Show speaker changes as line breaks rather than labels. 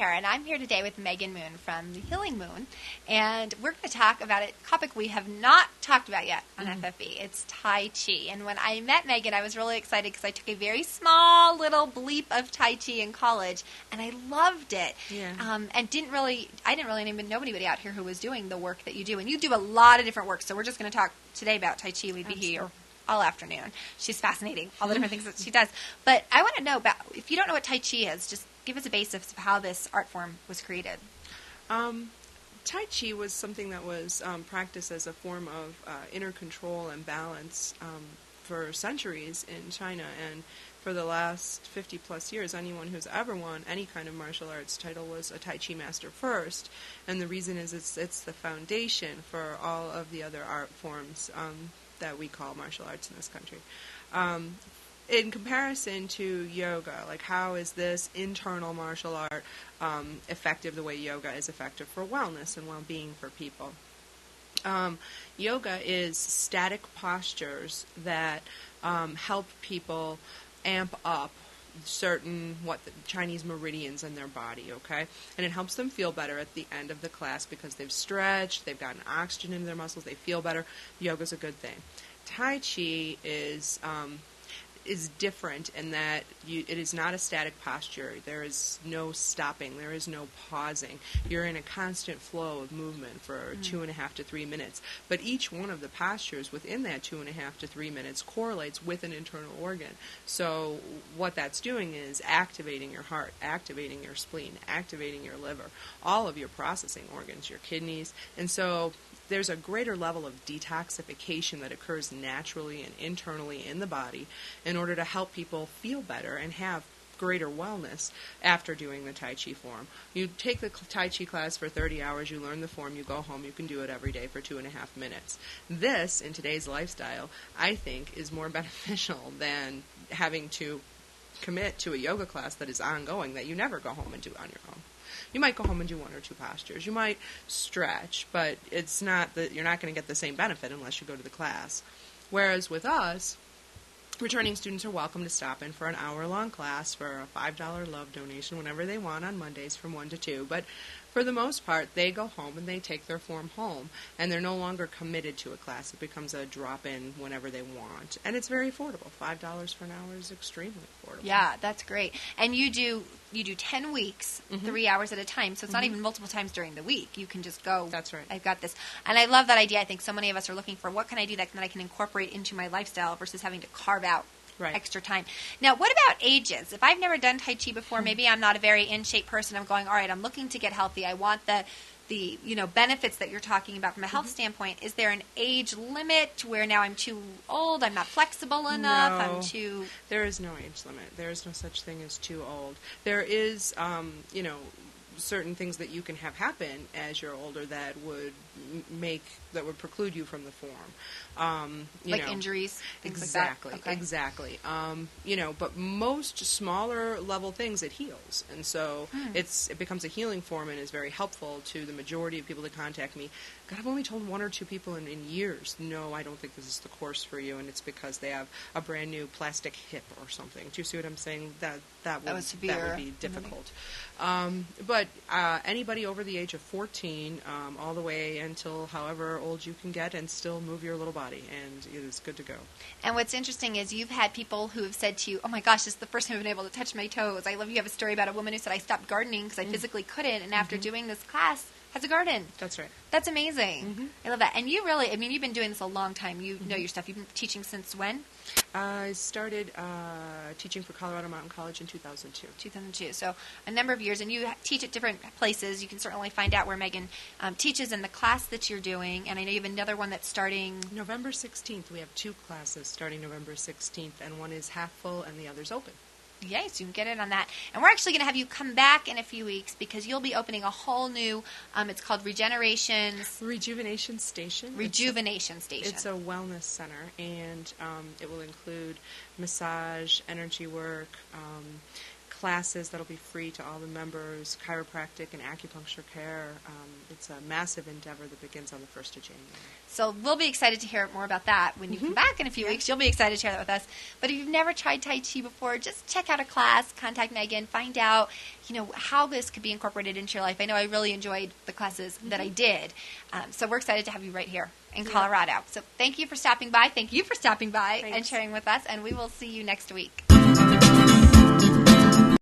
Tara, and I'm here today with Megan Moon from the Healing Moon, and we're going to talk about a topic we have not talked about yet on FFB. It's Tai Chi, and when I met Megan, I was really excited because I took a very small little bleep of Tai Chi in college, and I loved it.
Yeah.
And I didn't really even know anybody out here who was doing the work that you do, and you do a lot of different work. So we're just going to talk today about Tai Chi. We'd be here all afternoon. She's fascinating, all the different things that she does. But I want to know about, if you don't know what Tai Chi is, just give us a basis of how this art form was created.
Tai Chi was something that was practiced as a form of inner control and balance for centuries in China. And for the last 50 plus years, anyone who's ever won any kind of martial arts title was a Tai Chi master first. And the reason is it's the foundation for all of the other art forms that we call martial arts in this country. In comparison to yoga, like how is this internal martial art effective the way yoga is effective for wellness and well-being for people? Yoga is static postures that help people amp up certain the Chinese meridians in their body, okay? And it helps them feel better at the end of the class because they've stretched, they've gotten oxygen into their muscles, they feel better. Yoga's a good thing. Tai Chi is different in that it is not a static posture. There is no stopping. There is no pausing. You're in a constant flow of movement for 2.5 to 3 minutes. But each one of the postures within that 2.5 to 3 minutes correlates with an internal organ. So what that's doing is activating your heart, activating your spleen, activating your liver, all of your processing organs, your kidneys. And so there's a greater level of detoxification that occurs naturally and internally in the body in order to help people feel better and have greater wellness after doing the Tai Chi form. You take the Tai Chi class for 30 hours, you learn the form, you go home, you can do it every day for 2.5 minutes. This, in today's lifestyle, I think is more beneficial than having to commit to a yoga class that is ongoing that you never go home and do on your own. You might go home and do 1 or 2 postures. You might stretch, but it's not that you're not going to get the same benefit unless you go to the class. Whereas with us, returning students are welcome to stop in for an hour-long class for a $5 love donation whenever they want on Mondays from 1 to 2. But for the most part, they go home and they take their form home, and they're no longer committed to a class. It becomes a drop-in whenever they want. And it's very affordable. $5 for an hour is extremely affordable.
Yeah, that's great. And you do 10 weeks, 3 hours at a time, so it's not even multiple times during the week. You can just go,
that's right.
I've got this. And I love that idea. I think so many of us are looking for what can I do that I can incorporate into my lifestyle versus having to carve out extra time. Now, what about ages? If I've never done Tai Chi before, maybe I'm not a very in-shape person. I'm going, all right, I'm looking to get healthy. I want the benefits that you're talking about from a health standpoint. Is there an age limit where now I'm too old, I'm not flexible enough,
No, there is no age limit. There is no such thing as too old. There is, certain things that you can have happen as you're older that would preclude you from the form.
Injuries, things
exactly,
like that? Okay.
Exactly. But most smaller level things it heals, and so it becomes a healing form and is very helpful to the majority of people that contact me. God, I've only told 1 or 2 people in years, no, I don't think this is the course for you, and it's because they have a brand new plastic hip or something. Do you see what I'm saying? That would be difficult. But anybody over the age of 14, all the way until however old you can get, and still move your little body, and it is good to go.
And what's interesting is you've had people who have said to you, oh my gosh, this is the first time I've been able to touch my toes. I love you have a story about a woman who said, I stopped gardening because I physically couldn't, and after doing this class, has a garden.
That's right.
That's amazing. I love that. And you really, you've been doing this a long time. You know your stuff. You've been teaching since when?
I started teaching for Colorado Mountain College in 2002.
2002. So a number of years. And you teach at different places. You can certainly find out where Megan teaches in the class that you're doing. And I know you have another one that's starting
November 16th. We have 2 classes starting November 16th, and one is half full and the other's open.
Yay, so you can get in on that. And we're actually going to have you come back in a few weeks because you'll be opening a whole new, it's called Rejuvenation Station. Rejuvenation Station.
It's a wellness center, and it will include massage, energy work, classes that'll be free to all the members, chiropractic and acupuncture care. It's a massive endeavor that begins on the 1st of January.
So we'll be excited to hear more about that when you come back in a few weeks. You'll be excited to share that with us. But if you've never tried Tai Chi before, just check out a class, contact Megan, find out, how this could be incorporated into your life. I know I really enjoyed the classes that I did. So we're excited to have you right here in Colorado. So thank you for stopping by. Thank you for stopping by and sharing with us. And we will see you next week.